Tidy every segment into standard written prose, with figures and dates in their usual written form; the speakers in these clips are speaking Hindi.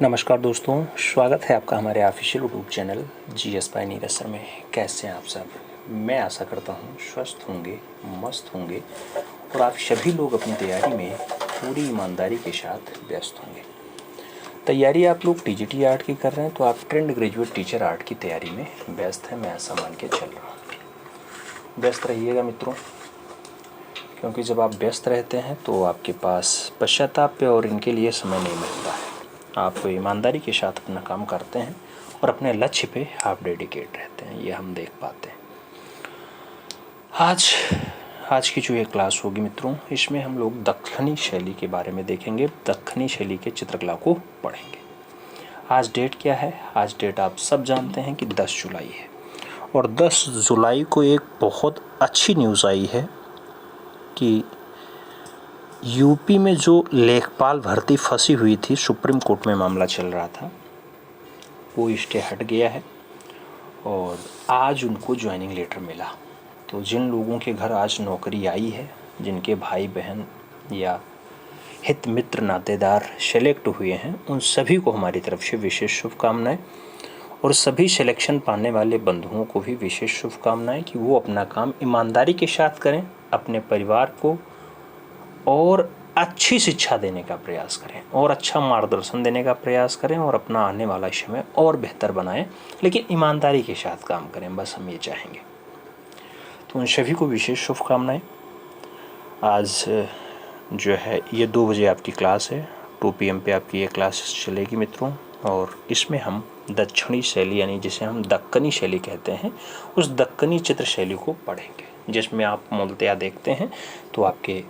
नमस्कार दोस्तों, स्वागत है आपका हमारे official YouTube channel GS bye Neeraj sir में। कैसे हैं आप सब? मैं आशा करता हूं स्वस्थ होंगे, मस्त होंगे और आप सभी लोग अपनी तैयारी में पूरी ईमानदारी के साथ व्यस्त होंगे। तैयारी आप लोग टीजीटी आर्ट की कर रहे हैं तो आप ट्रेंड ग्रेजुएट टीचर आर्ट की तैयारी में व्यस्त हैं, मैं ऐसा मान के चल रहा हूँ। व्यस्त रहिएगा मित्रों, क्योंकि जब आप व्यस्त रहते हैं तो आपके पास पश्चाताप और इनके लिए समय नहीं मिलता है। आप ईमानदारी के साथ अपना काम करते हैं और अपने लक्ष्य पे आप डेडिकेट रहते हैं, ये हम देख पाते हैं। आज की जो ये क्लास होगी मित्रों, इसमें हम लोग दक्खनी शैली के बारे में देखेंगे, दक्खनी शैली के चित्रकला को पढ़ेंगे। आज डेट क्या है? आज डेट आप सब जानते हैं कि 10 जुलाई है और 10 जुलाई को एक बहुत अच्छी न्यूज़ आई है कि यूपी में जो लेखपाल भर्ती फंसी हुई थी, सुप्रीम कोर्ट में मामला चल रहा था, वो स्टे हट गया है और आज उनको ज्वाइनिंग लेटर मिला। तो जिन लोगों के घर आज नौकरी आई है, जिनके भाई बहन या हित मित्र नातेदार सेलेक्ट हुए हैं, उन सभी को हमारी तरफ से विशेष शुभकामनाएं और सभी सिलेक्शन पाने वाले बंधुओं को भी विशेष शुभकामनाएं कि वो अपना काम ईमानदारी के साथ करें, अपने परिवार को और अच्छी शिक्षा देने का प्रयास करें और अच्छा मार्गदर्शन देने का प्रयास करें और अपना आने वाला समय और बेहतर बनाएं, लेकिन ईमानदारी के साथ काम करें, बस हम ये चाहेंगे। तो उन सभी को विशेष शुभकामनाएं। आज जो है ये 2 बजे आपकी क्लास है, 2 PM पे आपकी ये क्लास चलेगी मित्रों, और इसमें हम दक्षिणी शैली यानी जिसे हम दक्कनी शैली कहते हैं, उस दक्कनी चित्र शैली को पढ़ेंगे, जिसमें आप मूलतया देखते हैं तो आपके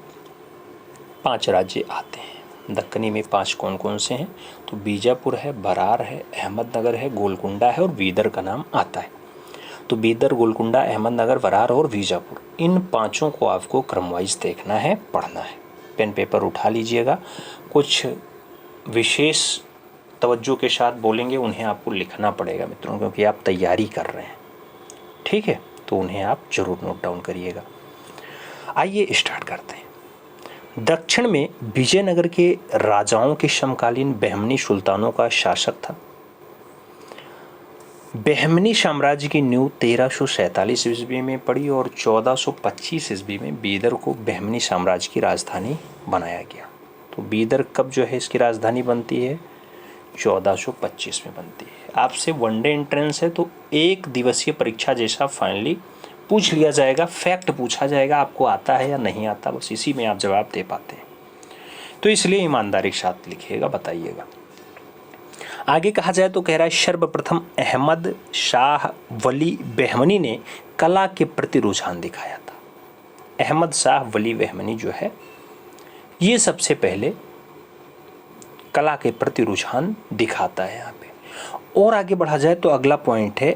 5 राज्य आते हैं। दक्कनी में 5 कौन कौन से हैं? तो बीजापुर है, बरार है, अहमदनगर है, गोलकुंडा है और बीदर का नाम आता है। तो बीदर, गोलकुंडा, अहमदनगर, बरार और बीजापुर, इन 5 को आपको क्रमवाइज देखना है, पढ़ना है। पेन पेपर उठा लीजिएगा, कुछ विशेष तवज्जो के साथ बोलेंगे, उन्हें आपको लिखना पड़ेगा मित्रों, क्योंकि आप तैयारी कर रहे हैं, ठीक है? तो उन्हें आप जरूर नोट डाउन करिएगा। आइए स्टार्ट करते हैं। दक्षिण में विजयनगर के राजाओं के समकालीन बहमनी सुल्तानों का शासक था। बहमनी साम्राज्य की नींव 1347 ईस्वी में पड़ी और 1425 ईस्वी में बीदर को बहमनी साम्राज्य की राजधानी बनाया गया। तो बीदर कब जो है इसकी राजधानी बनती है? 1425 में बनती है। आपसे वनडे एंट्रेंस है तो 1 दिवसीय परीक्षा जैसा फाइनली पूछ लिया जाएगा, फैक्ट पूछा जाएगा, आपको आता है या नहीं आता, बस इसी में आप जवाब दे पाते हैं। तो इसलिए ईमानदारी के साथ लिखिएगा, बताइएगा। आगे कहा जाए तो कह रहा है सर्वप्रथम अहमद शाह वली बहमनी ने कला के प्रति रुझान दिखाया था। अहमद शाह वली बहमनी जो है, ये सबसे पहले कला के प्रति रुझान दिखाता है यहाँ पे। और आगे बढ़ा जाए तो अगला पॉइंट है,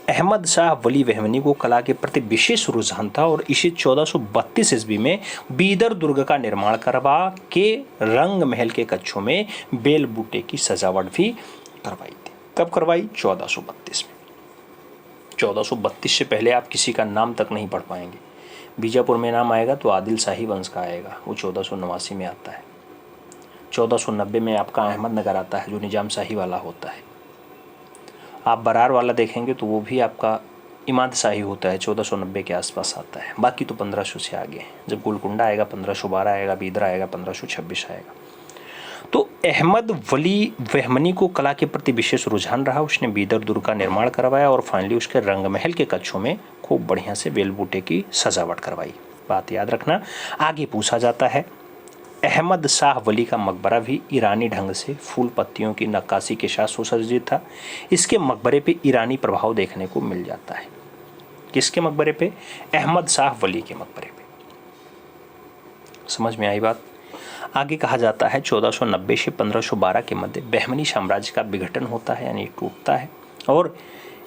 अहमद शाह वली बहमनी को कला के प्रति विशेष रुझान था और इसे 1432 ईस्वी में बीदर दुर्ग का निर्माण करवा के रंग महल के कक्षों में बेल बूटे की सजावट भी करवाई थी। कब करवाई? 1432 में। 1432 से पहले आप किसी का नाम तक नहीं पढ़ पाएंगे। बीजापुर में नाम आएगा तो आदिल शाही वंश का आएगा, वो 1489 में आता है। 1490 में आपका अहमदनगर आता है, जो निजाम शाही वाला होता है। आप बरार वाला देखेंगे तो वो भी आपका इमाद शाही होता है, 1490 के आसपास आता है। बाकी तो 1500 से आगे हैं। जब गोलकुंडा आएगा 1512 आएगा, बीदर आएगा 1526 आएगा। तो अहमद वली बहमनी को कला के प्रति विशेष रुझान रहा। उसने बीदर दुर्ग का निर्माण करवाया और फाइनली उसके रंगमहल के कक्षों में खूब बढ़िया से बेलबूटे की सजावट करवाई। बात याद रखना। आगे पूछा जाता है, अहमद शाह वली का मकबरा भी ईरानी ढंग से फूल पत्तियों की नक्काशी के साथ सुसज्जित था। इसके मकबरे पे ईरानी प्रभाव देखने को मिल जाता है। किसके मकबरे पे? अहमद शाह वली के मकबरे पे। समझ में आई बात? आगे कहा जाता है 1490 से 1512 के मध्य बहमनी साम्राज्य का विघटन होता है, यानी टूटता है और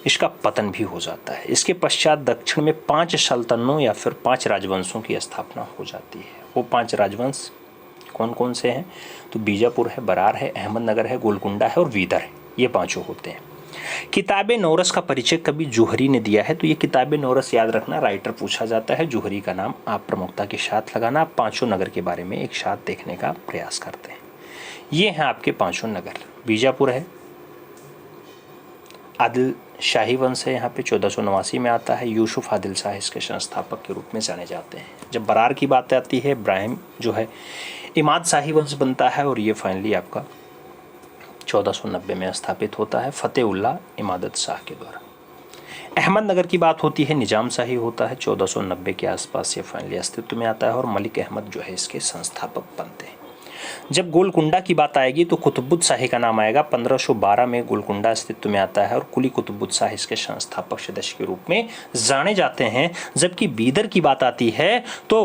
इसका पतन भी हो जाता है। इसके पश्चात दक्षिण में 5 सल्तनतों या फिर 5 राजवंशों की स्थापना हो जाती है। वो 5 राजवंश कौन कौन से हैं? तो बीजापुर है, बरार है, अहमदनगर है, गोलकुंडा है और बीदर है। ये 5 होते हैं। किताबे नौरस का परिचय कभी जोहरी ने दिया है। तो ये किताबे नौरस याद रखना, राइटर पूछा जाता है, जोहरी का नाम आप प्रमुखता के साथ लगाना। आप 5 नगर के बारे में एक साथ देखने का प्रयास करते हैं। ये हैं आपके पांचों नगर। बीजापुर है, आदिल शाही वंश है, यहाँ पे 1489 में आता है। यूसुफ आदिल शाह इसके संस्थापक के रूप में जाने जाते हैं। जब बरार की बात आती है, इब्राहिम जो है इमाद शाही वंश बनता है और ये फाइनली आपका 1490 में स्थापित होता है फतेहुल्लाह इमादत शाह के द्वारा। अहमदनगर की बात होती है, निजाम शाही होता है 1490 के आसपास, ये फाइनली अस्तित्व में आता है और मलिक अहमद जो है इसके संस्थापक बनते हैं। जब गोलकुंडा की बात आएगी तो कुतुबुद्दीन शाही का नाम आएगा। 1512 में गोलकुंडा अस्तित्व में आता है और कुली कुतुबुद्दीन शाह इसके संस्थापक सदस्य के रूप में जाने जाते हैं। जबकि बीदर की बात आती है तो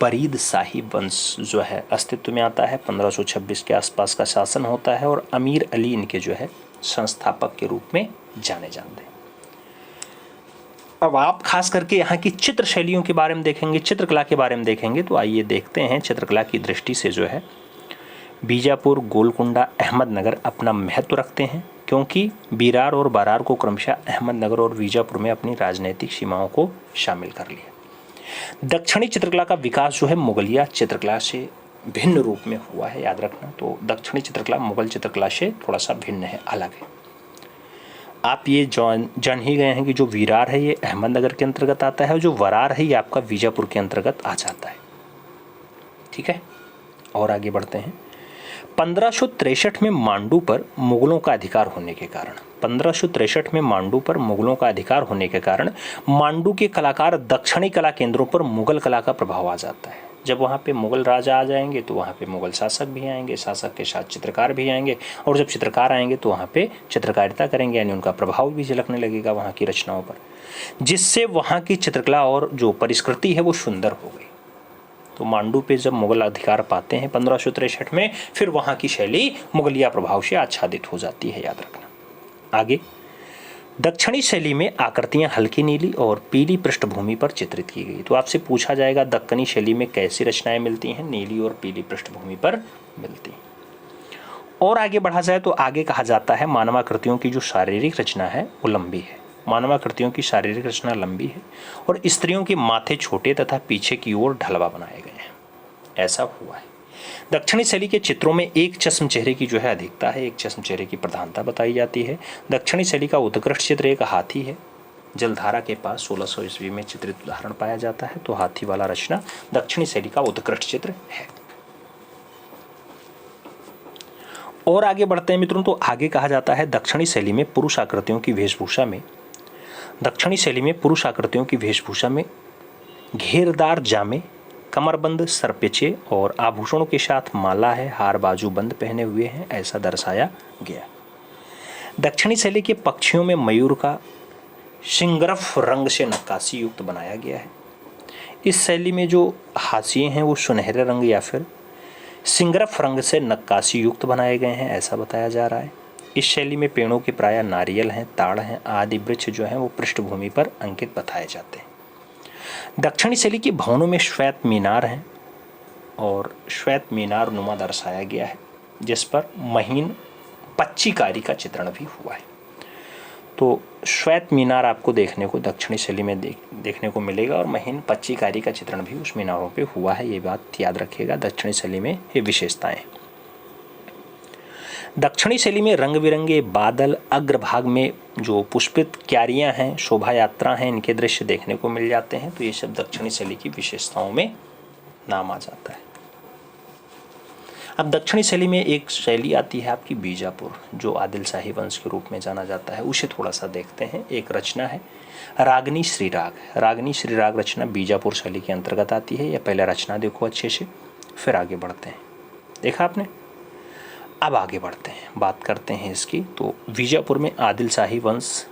बरीद शाही वंश जो है अस्तित्व में आता है। 1526 के आसपास का शासन होता है और अमीर अली इनके जो है संस्थापक के रूप में जाने जाते हैं। अब आप खास करके यहाँ की चित्र शैलियों के बारे में देखेंगे, चित्रकला के बारे में देखेंगे, तो आइए देखते हैं चित्रकला की दृष्टि से जो है बीजापुर, गोलकुंडा, अहमदनगर अपना महत्व रखते हैं, क्योंकि बीरार और बरार को क्रमशः अहमदनगर और बीजापुर में अपनी राजनीतिक सीमाओं को शामिल कर लिया। दक्षिणी चित्रकला का विकास जो है मुगलिया चित्रकला से भिन्न रूप में हुआ है, याद रखना। तो दक्षिणी चित्रकला मुगल चित्रकला से थोड़ा सा भिन्न है, अलग है। आप ये जान ही गए हैं कि जो विरार है ये अहमदनगर के अंतर्गत आता है और जो वरार है ये आपका बीजापुर के अंतर्गत आ जाता है। ठीक है, और आगे बढ़ते हैं। 1563 में मांडू पर मुगलों का अधिकार होने के कारण 1563 में मांडू पर मुगलों का अधिकार होने के कारण मांडू के कलाकार दक्षिणी कला केंद्रों पर मुगल कला का प्रभाव आ जाता है। जब वहाँ पे मुगल राजा आ जाएंगे तो वहाँ पे मुगल शासक भी आएंगे, शासक के साथ चित्रकार भी आएंगे, और जब चित्रकार आएंगे तो वहाँ पे चित्रकारिता करेंगे, यानी उनका प्रभाव भी झलकने लगेगा वहाँ की रचनाओं पर, जिससे वहाँ की चित्रकला और जो परिष्कृति है वो सुंदर हो गई। तो मांडू पे जब मुगल अधिकार पाते हैं 1563 में, फिर वहाँ की शैली मुगलिया प्रभाव से आच्छादित हो जाती है, याद रखना। आगे दक्षिणी शैली में आकृतियां हल्की नीली और पीली पृष्ठभूमि पर चित्रित की गई। तो आपसे पूछा जाएगा दक्कनी शैली में कैसी रचनाएं मिलती हैं? नीली और पीली पृष्ठभूमि पर मिलती हैं। और आगे बढ़ा जाए तो आगे कहा जाता है मानवाकृतियों की जो शारीरिक रचना है वो लंबी है। मानवाकृतियों की शारीरिक रचना लंबी है और स्त्रियों के माथे छोटे तथा पीछे की ओर ढलवा बनाए गए हैं, ऐसा हुआ है। दक्षिणी शैली के चित्रों में एक चश्म चेहरे की जो है अधिकता है, एक चश्म चेहरे की प्रधानता बताई जाती है। दक्षिणी शैली का उत्कृष्ट चित्र एक हाथी है। जलधारा के पास 1600 ईस्वी में चित्रित उदाहरण पाया जाता है, तो हाथी वाला रचना दक्षिणी शैली का उत्कृष्ट चित्र है। और आगे बढ़ते हैं मित्रों, तो आगे कहा जाता है दक्षिणी शैली में पुरुष आकृतियों की वेशभूषा में घेरदार जामे, कमरबंद सरपेचे और आभूषणों के साथ माला है, हार बाजू बंद पहने हुए हैं, ऐसा दर्शाया गया। दक्षिणी शैली के पक्षियों में मयूर का सिंगरफ रंग से नक्काशी युक्त बनाया गया है। इस शैली में जो हाशिए हैं वो सुनहरे रंग या फिर सिंगरफ रंग से नक्काशी युक्त बनाए गए हैं, ऐसा बताया जा रहा है। इस शैली में पेड़ों के प्रायः नारियल हैं, ताड़ हैं आदि वृक्ष जो हैं वो पृष्ठभूमि पर अंकित बताए जाते हैं। दक्षिणी शैली के भवनों में श्वेत मीनार हैं और श्वेत मीनार नुमा दर्शाया गया है, जिस पर महीन पच्चीकारी का चित्रण भी हुआ है। तो श्वेत मीनार आपको देखने को दक्षिणी शैली में देखने को मिलेगा और महीन पच्चीकारी का चित्रण भी उस मीनारों पे हुआ है, ये बात याद रखिएगा। दक्षिणी शैली में ये विशेषताएं। दक्षिणी शैली में रंग बिरंगे बादल, अग्रभाग में जो पुष्पित क्यारियां हैं, शोभा यात्रा हैं, इनके दृश्य देखने को मिल जाते हैं। तो ये सब दक्षिणी शैली की विशेषताओं में नाम आ जाता है। अब दक्षिणी शैली में एक शैली आती है आपकी बीजापुर, जो आदिल शाही वंश के रूप में जाना जाता है, उसे थोड़ा सा देखते हैं। एक रचना है रागनी श्रीराग। रागनी श्रीराग रचना बीजापुर शैली के अंतर्गत आती है। यह पहले रचना देखो अच्छे से, फिर आगे बढ़ते हैं। देखा आपने? अब आगे बढ़ते हैं, बात करते हैं इसकी। तो बीजापुर में आदिल शाही वंश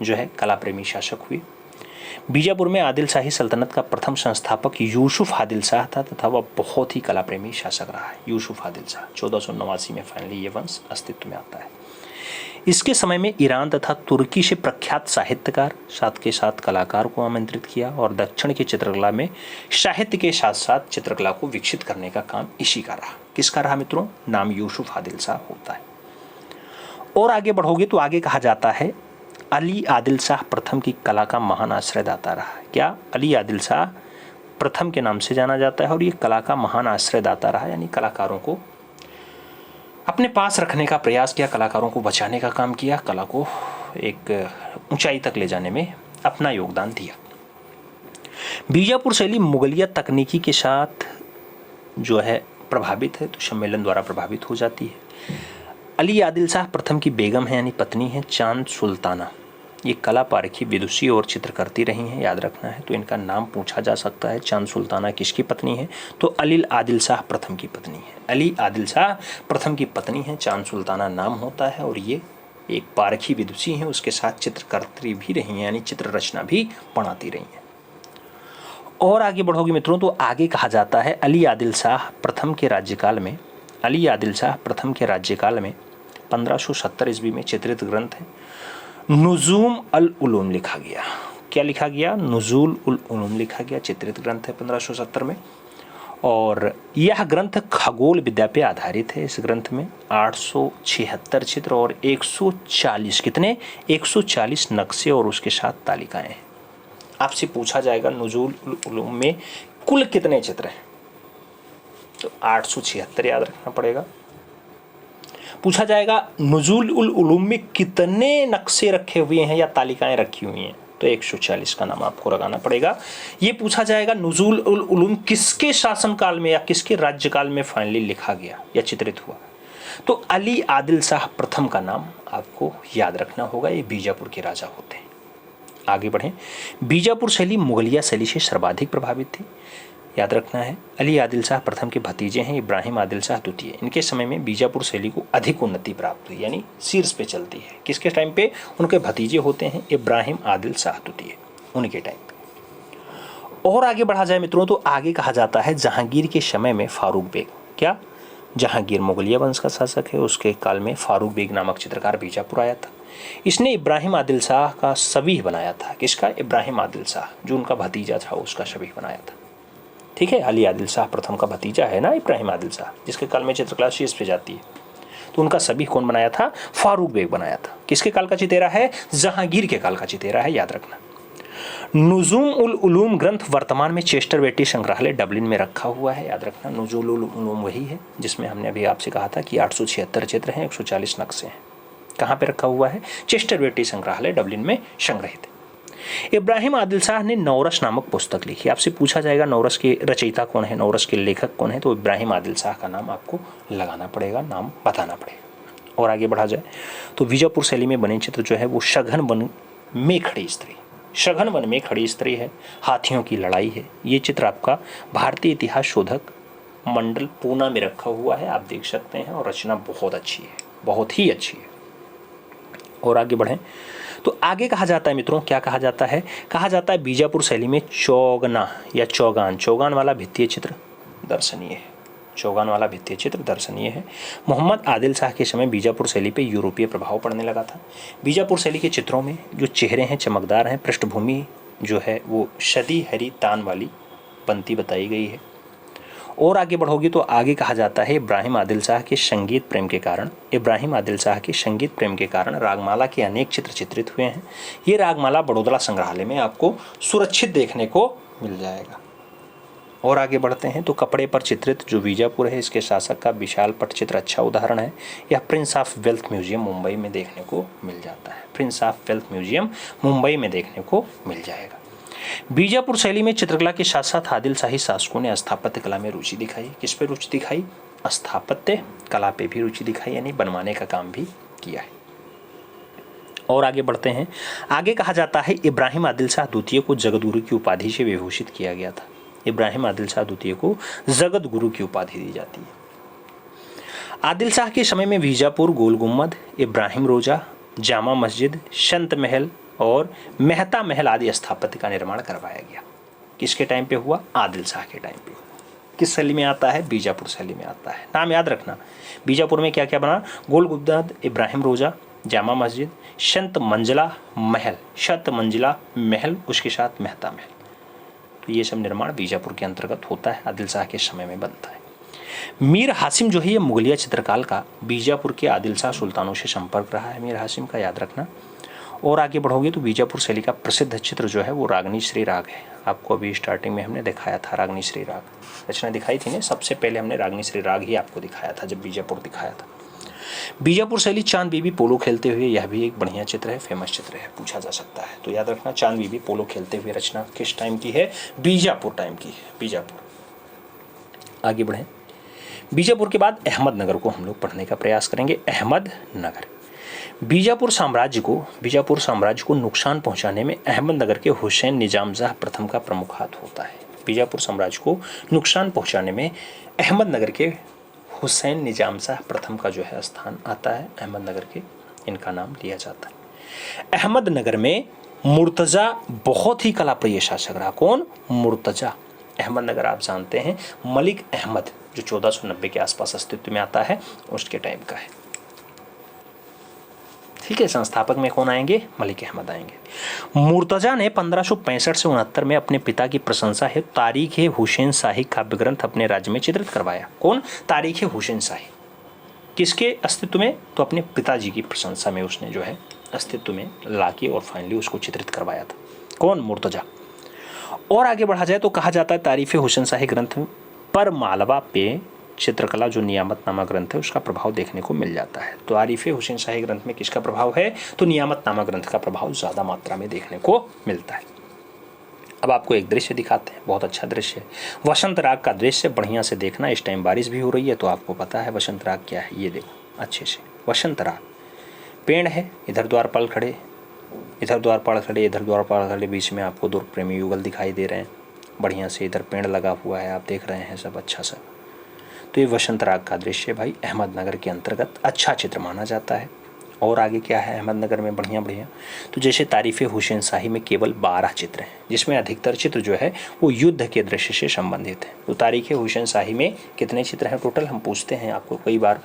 जो है कला प्रेमी शासक हुए। बीजापुर में आदिल शाही सल्तनत का प्रथम संस्थापक यूसुफ आदिल शाह था तथा वह बहुत ही कला प्रेमी शासक रहा है। यूसुफ आदिल शाह 1489 में फाइनली ये वंश अस्तित्व में आता है। इसके समय में ईरान तथा तुर्की से प्रख्यात साहित्यकार साथ के साथ कलाकार को आमंत्रित किया और दक्षिण की चित्रकला में साहित्य के साथ साथ चित्रकला को विकसित करने का काम इसी का रहा। किसका रहा मित्रों? नाम यूसुफ आदिल शाह होता है। और आगे बढ़ोगे तो आगे कहा जाता है अली आदिल शाह प्रथम की कला का महान आश्रयदाता रहा। क्या? अली आदिल शाह प्रथम के नाम से जाना जाता है और ये कला का महान आश्रयदाता रहा, यानी कलाकारों को अपने पास रखने का प्रयास किया, कलाकारों को बचाने का काम किया, कला को एक ऊंचाई तक ले जाने में अपना योगदान दिया। बीजापुर शैली मुगलिया तकनीकी के साथ जो है प्रभावित है, तो सम्मेलन द्वारा प्रभावित हो जाती है। अली आदिल शाह प्रथम की बेगम है यानी पत्नी है चांद सुल्ताना। ये कला पारखी, विदुषी और चित्र करती रही हैं, याद रखना है। तो इनका नाम पूछा जा सकता है। चांद सुल्ताना किसकी पत्नी है? तो अली आदिल शाह प्रथम की पत्नी है। अली आदिल शाह प्रथम की पत्नी है, चांद सुल्ताना नाम होता है, और ये एक पारखी विदुषी हैं, उसके साथ चित्र करती भी रही हैं, यानी चित्र रचना भी पढ़ाती रही हैं। और आगे बढ़ोगे मित्रों, तो आगे कहा जाता है अली आदिल शाह प्रथम के राज्यकाल में, अली आदिल शाह प्रथम के राज्यकाल में 1570 ईस्वी में चित्रित ग्रंथ है नुजूम अल उलूम लिखा गया। क्या लिखा गया? नुजूल उल उलूम लिखा गया, चित्रित ग्रंथ है 1570 में। और यह ग्रंथ खगोल विद्या पे आधारित है। इस ग्रंथ में 876 चित्र और 140 कितने 140 नक्शे और उसके साथ तालिकाएं हैं। आपसे पूछा जाएगा नुजूल उल उलूम में कुल कितने चित्र हैं, तो 876 याद रखना पड़ेगा। पूछा जाएगा नुजूल उल उलूम में कितने नक्शे रखे हुए हैं या तालिकाएं रखी हुई हैं, तो 140 का नाम आपको लगाना पड़ेगा। ये पूछा जाएगा नुजूल उल उलूम किसके शासनकाल में या किसके राज्यकाल में फाइनली लिखा गया या चित्रित हुआ, तो अली आदिल शाह प्रथम का नाम आपको याद रखना होगा। ये बीजापुर के राजा होते हैं। आगे बढ़ें, बीजापुर शैली मुगलिया शैली से सर्वाधिक प्रभावित थी, याद रखना है। अली आदिल शाह प्रथम के भतीजे हैं इब्राहिम आदिल शाह द्वितीय। इनके समय में बीजापुर शैली को अधिक उन्नति प्राप्त हुई, यानी शीर्ष पे चलती है। किसके टाइम पे? उनके भतीजे होते हैं इब्राहिम आदिल शाह द्वितीय, उनके टाइम पे। और आगे बढ़ा जाए मित्रों, तो आगे कहा जाता है जहांगीर के समय में फारूक बेग, क्या जहांगीर मुगलिया वंश का शासक है, उसके काल में फारूक बेग नामक चित्रकार बीजापुर आया था। इसने इब्राहिम आदिल शाह का शबीह बनाया था। किसका? इब्राहिम आदिल शाह, जो उनका भतीजा था उसका शबीह बनाया था। ठीक है, अली आदिल शाह प्रथम का भतीजा है ना इब्राहिम आदिल शाह, जिसके काल में चित्रकला शीर्ष पे जाती है। तो उनका शबीह कौन बनाया था? फारूक बेग बनाया था। किसके काल का चितेरा है? जहांगीर के काल का चितेरा है, याद रखना। नुजूम उल उलूम ग्रंथ वर्तमान में चेस्टर बेटी संग्रहालय डबलिन में रखा हुआ है, याद रखना। नुजूल उल उलूम वही है जिसमें हमने अभी आपसे कहा था कि 876 चित्र हैं, 140 नक्शे हैं। कहाँ पे रखा हुआ है? चेस्टर बेटी संग्रहालय डबलिन में संग्रहित है। इब्राहिम आदिल शाह ने नौरस नामक पुस्तक लिखी। आपसे पूछा जाएगा नौरस के रचयिता कौन है, नौरस के लेखक कौन है, तो इब्राहिम आदिल शाह का नाम आपको लगाना पड़ेगा, नाम बताना पड़ेगा। और आगे बढ़ा जाए तो बीजापुर शैली में बने चित्र जो है वो सघन वन में खड़ी स्त्री, सघन वन में खड़ी स्त्री है, हाथियों की लड़ाई है। ये चित्र आपका भारतीय इतिहास शोधक मंडल पूना में रखा हुआ है, आप देख सकते हैं। और रचना बहुत अच्छी है, बहुत ही अच्छी है। और आगे बढ़ें तो आगे कहा जाता है मित्रों, क्या कहा जाता है? कहा जाता है बीजापुर शैली में चौगना या चौगान, चौगान वाला भित्तीय चित्र दर्शनीय है। चौगान वाला भित्तीय चित्र दर्शनीय है। मोहम्मद आदिल शाह के समय बीजापुर शैली पे यूरोपीय प्रभाव पड़ने लगा था। बीजापुर शैली के चित्रों में जो चेहरे हैं चमकदार हैं, पृष्ठभूमि जो है वो सदी हरी तान वाली पंक्ति बताई गई है। और आगे बढ़ोगी तो आगे कहा जाता है इब्राहिम आदिल शाह के संगीत प्रेम के कारण, इब्राहिम आदिल शाह के संगीत प्रेम के कारण रागमाला के अनेक चित्र चित्रित हुए हैं। ये रागमाला बड़ौदा संग्रहालय में आपको सुरक्षित देखने को मिल जाएगा। और आगे बढ़ते हैं तो कपड़े पर चित्रित जो बीजापुर है इसके शासक का विशाल पटचित्र अच्छा उदाहरण है। यह Prince of wealth museum Mumbai में देखने को मिल जाता है। Prince of wealth museum Mumbai में देखने को मिल जाएगा। बीजापुर शैली में चित्रकला के साथ साथ आदिल शाही शासकों ने स्थापत्य कला में रुचि दिखाई। किस पे रुचि दिखाई? स्थापत्य कला पे भी रुचि दिखाई, यानी बनवाने का काम भी किया है। और आगे बढ़ते हैं, आगे कहा जाता है इब्राहिम आदिल शाह द्वितीय को जगत गुरु की उपाधि से विभूषित किया गया था। इब्राहिम आदिल शाह द्वितीय को जगत गुरु की उपाधि दी जाती है। आदिल शाह के समय में बीजापुर गोल गुम्बद, इब्राहिम रोजा, जामा मस्जिद, संत महल और मेहता महल आदि स्थापत्य का निर्माण करवाया गया। किसके टाइम पे हुआ? आदिल शाह के टाइम पे। किस शैली में आता है? बीजापुर शैली में आता है। नाम याद रखना, बीजापुर में क्या क्या बना? गोल गुम्बद, इब्राहिम रोजा, जामा मस्जिद, शत मंजिला महल, उसके साथ मेहता महल। तो ये सब निर्माण बीजापुर के अंतर्गत होता है, आदिल शाह के समय में बनता है। मीर हासिम जो है ये मुगलिया चित्रकाल का बीजापुर के आदिल शाह सुल्तानों से संपर्क रहा है, मीर हासिम का, याद रखना। और आगे बढ़ोगे तो बीजापुर शैली का प्रसिद्ध चित्र जो है वो रागनी श्री राग है। आपको अभी स्टार्टिंग में हमने दिखाया था रागनी श्री राग, रचना दिखाई थी ना, सबसे पहले हमने रागनी श्री राग ही आपको दिखाया था जब बीजापुर दिखाया था। बीजापुर शैली चांद बीबी पोलो खेलते हुए, यह भी एक बढ़िया चित्र है, फेमस चित्र है, पूछा जा सकता है। तो याद रखना, चांद बीबी पोलो खेलते हुए रचना किस टाइम की है? बीजापुर टाइम की है, बीजापुर। आगे बढ़ें। बीजापुर के बाद अहमदनगर को हम लोग पढ़ने का प्रयास करेंगे। अहमदनगर, बीजापुर साम्राज्य को नुकसान पहुंचाने में अहमदनगर के हुसैन निजाम शाह प्रथम का प्रमुख हाथ होता है। बीजापुर साम्राज्य को नुकसान पहुंचाने में अहमदनगर के हुसैन निजाम शाह प्रथम का जो है स्थान आता है। अहमदनगर के इनका नाम लिया जाता है। अहमदनगर में मुर्तजा बहुत ही कला प्रिय शासक रहा। कौन? मुर्तजा। अहमदनगर आप जानते हैं मलिक अहमद जो 1490 के आसपास अस्तित्व में आता है, उसके टाइम का है। ठीक है, संस्थापक में कौन आएंगे? मलिक अहमद आएंगे। मुर्तजा ने 1565 से 69 में अपने पिता की प्रशंसा है तारीख हुसैन शाही काव्य ग्रंथ अपने राज्य में चित्रित करवाया। कौन? तारीख हुसैन शाही। किसके अस्तित्व में? तो अपने पिताजी की प्रशंसा में उसने जो है अस्तित्व में ला के और फाइनली उसको चित्रित करवाया था। कौन? मुर्तजा। और आगे बढ़ा जाए तो कहा जाता है तारीफ हुसैन शाही ग्रंथ पर मालवा पे चित्रकला जो नियामतनामा ग्रंथ है उसका प्रभाव देखने को मिल जाता है। तो तारीफ हुसैन शाही ग्रंथ में किसका प्रभाव है? तो नियामतनामा ग्रंथ का प्रभाव ज़्यादा मात्रा में देखने को मिलता है। अब आपको एक दृश्य दिखाते हैं, बहुत अच्छा दृश्य है। वसंत राग का दृश्य बढ़िया से देखना। इस टाइम बारिश भी हो रही है तो आपको पता है वसंत राग क्या है। ये देखो अच्छे से, वसंत राग पेड़ है, इधर द्वारपाल खड़े, इधर द्वारपाल खड़े, इधर द्वारपाल खड़े, बीच में आपको दो प्रेमी युगल दिखाई दे रहे हैं बढ़िया से। इधर पेड़ लगा हुआ है, आप देख रहे हैं सब अच्छा सा। तो ये वसंत राग का दृश्य भाई अहमदनगर के अंतर्गत अच्छा चित्र माना जाता है। और आगे क्या है अहमदनगर में? बढ़िया बढ़िया। तो जैसे तारीफ हुसैन शाही में केवल 12 चित्र हैं, जिसमें अधिकतर चित्र जो है वो युद्ध के दृश्य से संबंधित है। तो तारीख हुसैन शाही में कितने चित्र हैं टोटल? हम पूछते हैं आपको कई बार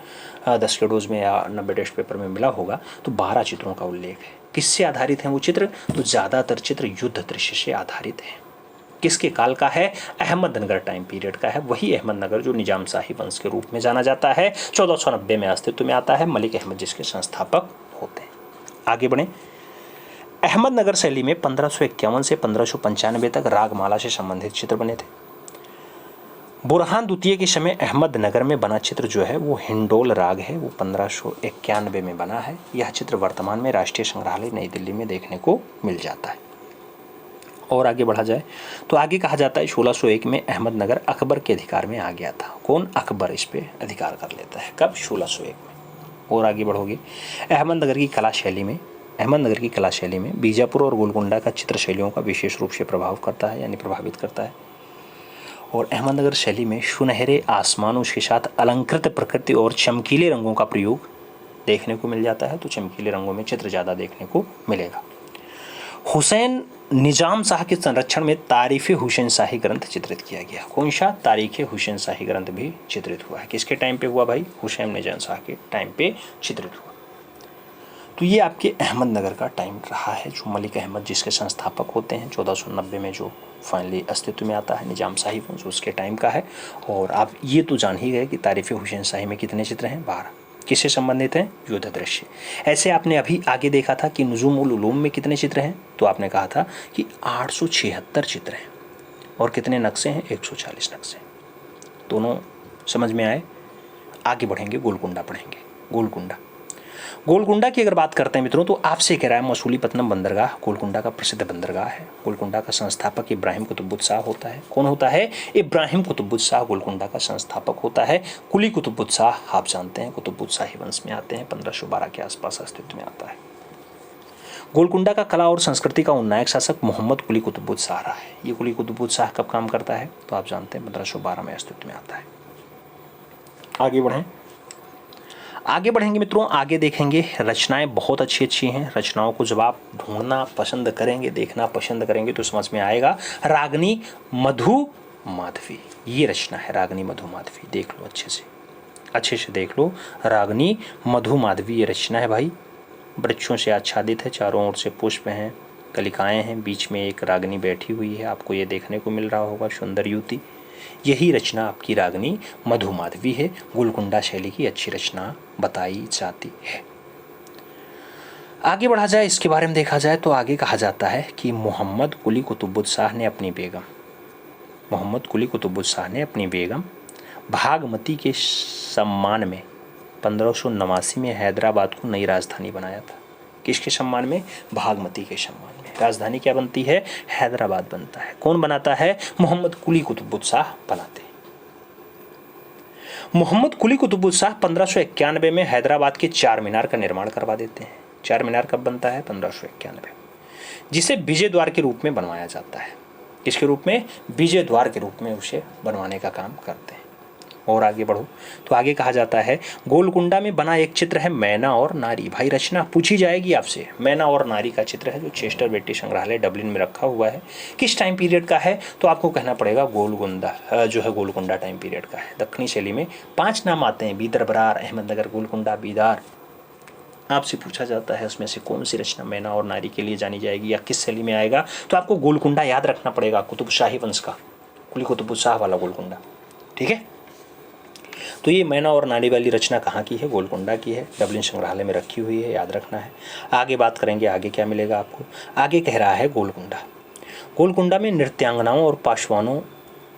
10 के डोज में या 90 टेस्ट पेपर में मिला होगा। तो 12 चित्रों का उल्लेख है। किससे आधारित हैं वो चित्र? तो ज़्यादातर चित्र युद्ध दृश्य से आधारित हैं। किसके काल का है? अहमदनगर टाइम पीरियड का है। वही अहमदनगर जो निजाम शाही वंश के रूप में जाना जाता है, 1490 में अस्तित्व में आता है। मलिक अहमद जिसके संस्थापक होते हैं। आगे बढ़ें। अहमदनगर शैली में 1551 से 1595 तक रागमाला से संबंधित चित्र बने थे। बुरहान द्वितीय के समय अहमदनगर में बना चित्र जो है वो हिंडोल राग है, वो 1591 में बना है। यह चित्र वर्तमान में राष्ट्रीय संग्रहालय नई दिल्ली में देखने को मिल जाता है। और आगे बढ़ा जाए तो आगे कहा जाता है 1601 में अहमदनगर अकबर के अधिकार में आ गया था। कौन? अकबर इस पे अधिकार कर लेता है। कब? 1601 में। और आगे बढ़ोगे अहमदनगर की कला शैली में बीजापुर और गोलकुंडा का चित्र शैलियों का विशेष रूप से प्रभाव करता है, यानी प्रभावित करता है। और अहमदनगर शैली में सुनहरे आसमानों के साथ अलंकृत प्रकृति और चमकीले रंगों का प्रयोग देखने को मिल जाता है। तो चमकीले रंगों में चित्र ज़्यादा देखने को मिलेगा। हुसैन निजाम शाह के संरक्षण में तारीफ हुसैन शाही ग्रंथ चित्रित किया गया। कौन सा? तारीख हुसैन शाही ग्रंथ भी चित्रित हुआ है। किसके टाइम पे हुआ भाई? हुसैन निजाम शाह के टाइम पे चित्रित हुआ। तो ये आपके अहमदनगर का टाइम रहा है, जो मलिक अहमद जिसके संस्थापक होते हैं 1490 में जो फाइनली अस्तित्व में आता है निजाम शाही वंश, उसके टाइम का है। और आप ये तो जान ही गए कि तारीफ हुसैन शाही में कितने चित्र हैं? 12। किससे संबंधित हैं? युद्ध दृश्य। ऐसे आपने अभी आगे देखा था कि नुजुमुल उलूम में कितने चित्र हैं? तो आपने कहा था कि 876 चित्र हैं। और कितने नक्शे हैं? 140 नक्शे। दोनों समझ में आए? आगे बढ़ेंगे, गोलकुंडा पढ़ेंगे। गोलकुंडा की अगर बात करते हैं मित्रों तो आपसे कह रहा है मसूलीपट्टनम बंदरगाह गोलकुंडा का प्रसिद्ध बंदरगाह है। गोलकुंडा का संस्थापक इब्राहिम कुतुबुद्दीन होता है। कौन होता है? इब्राहिम कुतुबुद्दीन गोलकुंडा का संस्थापक होता है। कुली कुतुबुद्दीन आप जानते हैं कुतुबुद्दीन वंश में आते हैं, 1512 के आसपास अस्तित्व में आता है। गोलकुंडा का कला और संस्कृति का उन्नायक शासक मोहम्मद कुली कुतुबुद्दीन रहा है। ये कुली कुतुबुद्दीन कब काम करता है? तो आप जानते हैं 1512 में अस्तित्व में आता है। आगे बढ़ेंगे मित्रों, आगे देखेंगे रचनाएं बहुत अच्छी हैं। रचनाओं को जब आप ढूंढना पसंद करेंगे, देखना पसंद करेंगे तो समझ में आएगा। रागनी मधु माधवी, ये रचना है रागनी मधु माधवी। देख लो अच्छे से देख लो। रागनी मधु माधवी ये रचना है भाई। वृक्षों से आच्छादित है, चारों ओर से पुष्प हैं, कलिकाएं हैं, बीच में एक रागनी बैठी हुई है। आपको ये देखने को मिल रहा होगा, सुंदर युवती। यही रचना आपकी रागनी मधु माधवी है। गोलकुंडा शैली की अच्छी रचना बताई जाती है। आगे बढ़ा जाए, इसके बारे में देखा जाए तो आगे कहा जाता है कि मोहम्मद कुली कुतुबुद्दीन ने अपनी बेगम भागमती के सम्मान में 1589 में हैदराबाद को नई राजधानी बनाया था। किसके सम्मान में? भागमती के सम्मान में। राजधानी क्या बनती है? हैदराबाद बनता है। कौन बनाता है? मोहम्मद कुली कुतुबुद्दीन बनाते हैं। मोहम्मद कुली कुतुबुद्दीन 1591 में हैदराबाद के चार मीनार का निर्माण करवा देते हैं। चार मीनार कब बनता है? 1591, जिसे विजय द्वार के रूप में बनवाया जाता है। किसके रूप में? विजय द्वार के रूप में उसे बनवाने का काम करते हैं। और आगे बढ़ो तो आगे कहा जाता है गोलकुंडा में बना एक चित्र है मैना और नारी। भाई रचना पूछी जाएगी आपसे। मैना और नारी का चित्र है जो चेस्टर बेटी संग्रहालय डबलिन में रखा हुआ है। किस टाइम पीरियड का है? तो आपको कहना पड़ेगा गोलकुंडा जो है गोलकुंडा टाइम पीरियड का है। दक्षिणी शैली में 5 नाम आते हैं, बीदर, बरार, अहमदनगर, गोलकुंडा, बीदार। आपसे पूछा जाता है उसमें से कौन सी रचना मैना और नारी के लिए जानी जाएगी या किस शैली में आएगा, तो आपको गोलकुंडा याद रखना पड़ेगा, कुतुबशाही वंश का, कुली कुतुब शाह वाला गोलकुंडा। ठीक है, तो ये मैना और नारी वाली रचना कहाँ की है? गोलकुंडा की है, डबलिन संग्रहालय में रखी हुई है, याद रखना है। आगे बात करेंगे, आगे क्या मिलेगा आपको। आगे कह रहा है गोलकुंडा, गोलकुंडा में नृत्यांगनाओं और पाशवानों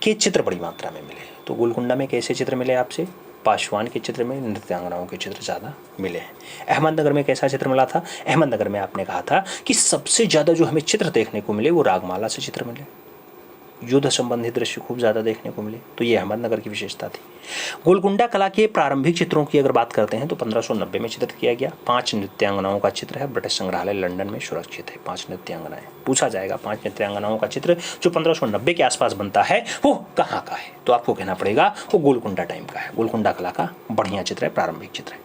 के चित्र बड़ी मात्रा में मिले। तो गोलकुंडा में कैसे चित्र मिले आपसे? पाशवान के चित्र में, नृत्यांगनाओं के चित्र ज़्यादा मिले हैं। अहमदनगर में कैसा चित्र मिला था? अहमदनगर में आपने कहा था कि सबसे ज़्यादा जो हमें चित्र देखने को मिले वो रागमाला से चित्र मिले, युद्ध संबंधी दृश्य खूब ज़्यादा देखने को मिले। तो ये अहमदनगर की विशेषता थी। गोलकुंडा कला के प्रारंभिक चित्रों की अगर बात करते हैं तो 1590 में चित्रित किया गया। 5 नृत्यांगनाओं का चित्र है, ब्रिटिश संग्रहालय लंदन में सुरक्षित है। 5 नृत्यांगनाएं पूछा जाएगा। 5 नृत्यांगनाओं का चित्र जो 1590 के आसपास बनता है वो कहाँ का है? तो आपको कहना पड़ेगा वो गोलकुंडा टाइम का है। गोलकुंडा कला का बढ़िया चित्र है, प्रारंभिक चित्र है।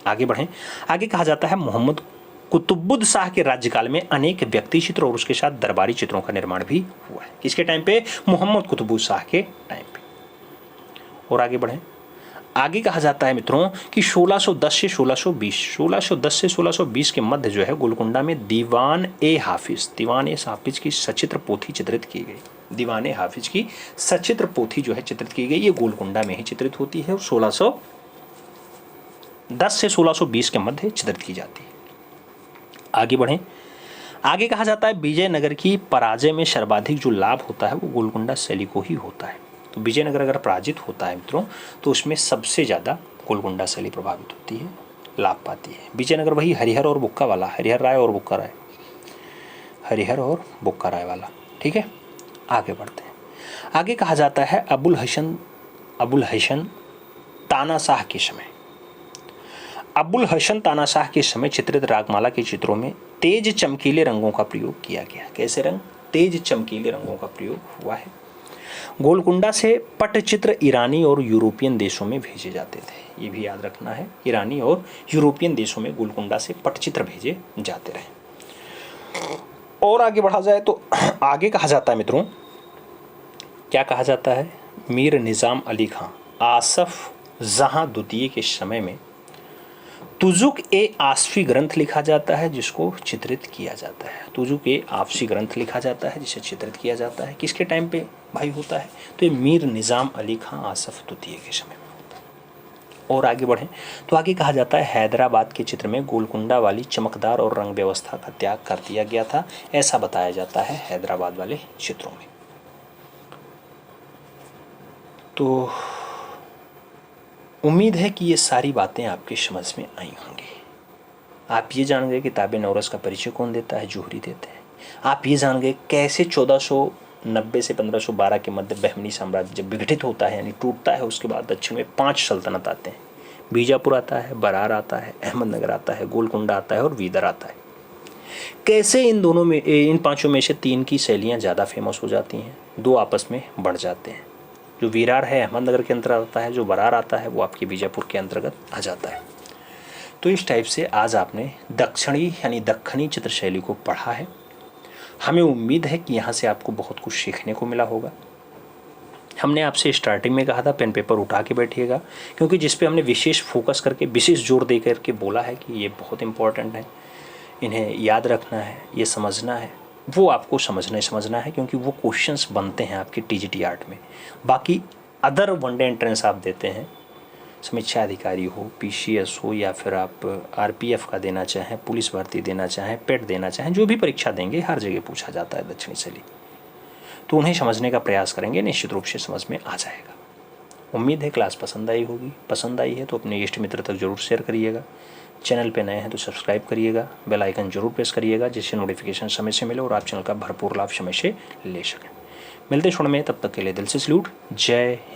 आगे बढ़ें, आगे कहा जाता है मोहम्मद कुतुबुद्दीन शाह के राज्यकाल में अनेक व्यक्ति चित्र और उसके साथ दरबारी चित्रों का निर्माण भी हुआ है। किसके टाइम पे? मोहम्मद कुतुबुद्दीन शाह के टाइम पे। और आगे बढ़ें, आगे कहा जाता है मित्रों कि 1610 से 1620 के मध्य जो है गोलकुंडा में दीवान ए हाफिज की सचित्र पोथी चित्रित की गई। दीवान ए हाफिज की सचित्र पोथी जो है चित्रित की गई, ये गोलकुंडा में ही चित्रित होती है और 1610 से 1620 के मध्य चित्रित की जाती है। आगे बढ़ें, आगे कहा जाता है विजयनगर की पराजय में सर्वाधिक जो लाभ होता है वो गोलकुंडा शैली को ही होता है। तो विजयनगर अगर पराजित होता है मित्रों तो उसमें सबसे ज़्यादा गोलकुंडा शैली प्रभावित होती है, लाभ पाती है। विजयनगर वही हरिहर और बुक्का वाला, हरिहर राय और बुक्का राय वाला। ठीक है, आगे बढ़ते हैं। आगे कहा जाता है अबुल हसन तानाशाह के समय, अबुल हसन तानाशाह के समय चित्रित रागमाला के चित्रों में तेज चमकीले रंगों का प्रयोग किया गया। कैसे रंग? तेज चमकीले रंगों का प्रयोग हुआ है। गोलकुंडा से पटचित्र ईरानी और यूरोपियन देशों में भेजे जाते थे, ये भी याद रखना है। ईरानी और यूरोपियन देशों में गोलकुंडा से पटचित्र भेजे जाते रहे। और आगे बढ़ा जाए तो आगे कहा जाता है मित्रों, क्या कहा जाता है? मीर निज़ाम अली खां आसफ जहां द्वितीय के समय में तुजुक ए आसफी ग्रंथ लिखा जाता है जिसको चित्रित किया जाता है। तुजुक ए आसफी ग्रंथ लिखा जाता है जिसे चित्रित किया जाता है। किसके टाइम पे भाई होता है? तो ये मीर निज़ाम अली खां आसफ द्वितीय के समय में। और आगे बढ़ें तो आगे कहा जाता है हैदराबाद के चित्र में गोलकुंडा वाली चमकदार और रंग व्यवस्था का त्याग कर दिया गया था, ऐसा बताया जाता है हैदराबाद वाले चित्रों में। तो उम्मीद है कि ये सारी बातें आपकी समझ में आई होंगी। आप ये जान गए कि ताबे नौरस का परिचय कौन देता है? जोहरी देते हैं। आप ये जान गए कैसे 1490 से 1512 के मध्य बहमनी साम्राज्य जब विघटित होता है यानी टूटता है, उसके बाद दक्षिण में 5 सल्तनत आते हैं। बीजापुर आता है, बरार आता है, अहमदनगर आता है, गोलकुंडा आता है और वीदर आता है। कैसे इन 5 में से 3 की शैलियाँ ज़्यादा फेमस हो जाती हैं, 2 आपस में बढ़ जाते हैं। जो वीरार है अहमदनगर के अंतर्गत आता है, जो बरार आता है वो आपके बीजापुर के अंतर्गत आ जाता है। तो इस टाइप से आज आपने दक्षिणी चित्र शैली को पढ़ा है। हमें उम्मीद है कि यहाँ से आपको बहुत कुछ सीखने को मिला होगा। हमने आपसे स्टार्टिंग में कहा था पेन पेपर उठा के बैठिएगा, क्योंकि जिस पे हमने विशेष फोकस करके विशेष जोर दे करके बोला है कि ये बहुत इंपॉर्टेंट है, इन्हें याद रखना है, ये समझना है, वो आपको समझना है, क्योंकि वो क्वेश्चंस बनते हैं आपके टीजीटी आर्ट में। बाकी अदर वनडे एंट्रेंस आप देते हैं, समीक्षा अधिकारी हो, पीसीएस हो, या फिर आप आरपीएफ का देना चाहें, पुलिस भर्ती देना चाहें, पेट देना चाहें, जो भी परीक्षा देंगे हर जगह पूछा जाता है दक्षिणी शैली। तो उन्हें समझने का प्रयास करेंगे, निश्चित रूप से समझ में आ जाएगा। उम्मीद है क्लास पसंद आई होगी। पसंद आई है तो अपने इष्ट मित्र तक जरूर शेयर करिएगा। चैनल पे नए हैं तो सब्सक्राइब करिएगा, बेल आइकन जरूर प्रेस करिएगा जिससे नोटिफिकेशन समय से मिले और आप चैनल का भरपूर लाभ समय से ले सकें। मिलते छोड़ में, तब तक के लिए दिल से सल्यूट। जय